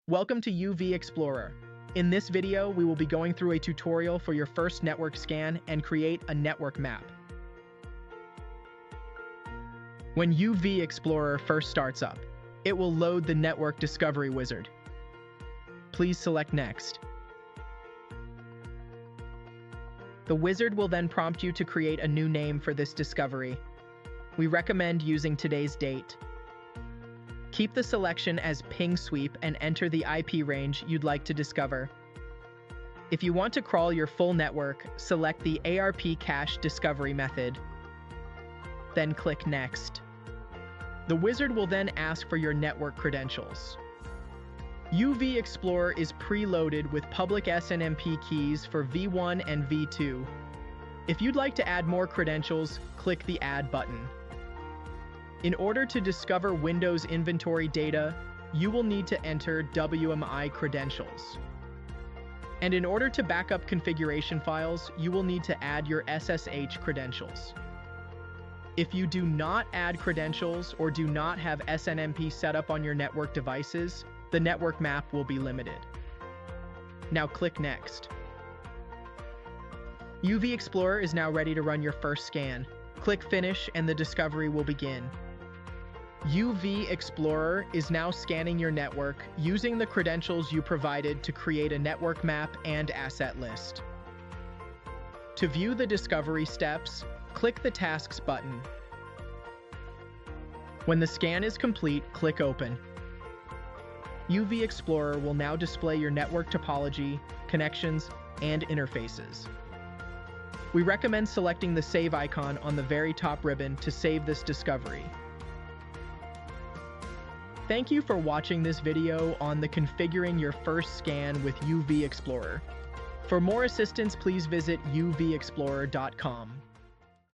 Welcome to UVexplorer. In this video, we will be going through a tutorial for your first network scan and create a network map. When UVexplorer first starts up, it will load the Network Discovery Wizard. Please select Next. The wizard will then prompt you to create a new name for this discovery. We recommend using today's date. Keep the selection as ping sweep and enter the IP range you'd like to discover. If you want to crawl your full network, select the ARP cache discovery method. Then click Next. The wizard will then ask for your network credentials. UVexplorer is preloaded with public snmp keys for V1 and V2. If you'd like to add more credentials, click the Add button. In order to discover Windows inventory data, you will need to enter WMI credentials. And in order to back up configuration files, you will need to add your SSH credentials. If you do not add credentials or do not have snmp set up on your network devices, the network map will be limited. Now click Next. UVexplorer is now ready to run your first scan. Click Finish and the discovery will begin. UVexplorer is now scanning your network using the credentials you provided to create a network map and asset list. To view the discovery steps, click the Tasks button. When the scan is complete, click Open. UVexplorer will now display your network topology, connections, and interfaces. We recommend selecting the Save icon on the very top ribbon to save this discovery. Thank you for watching this video on the configuring your first scan with UVexplorer. For more assistance, please visit UVexplorer.com.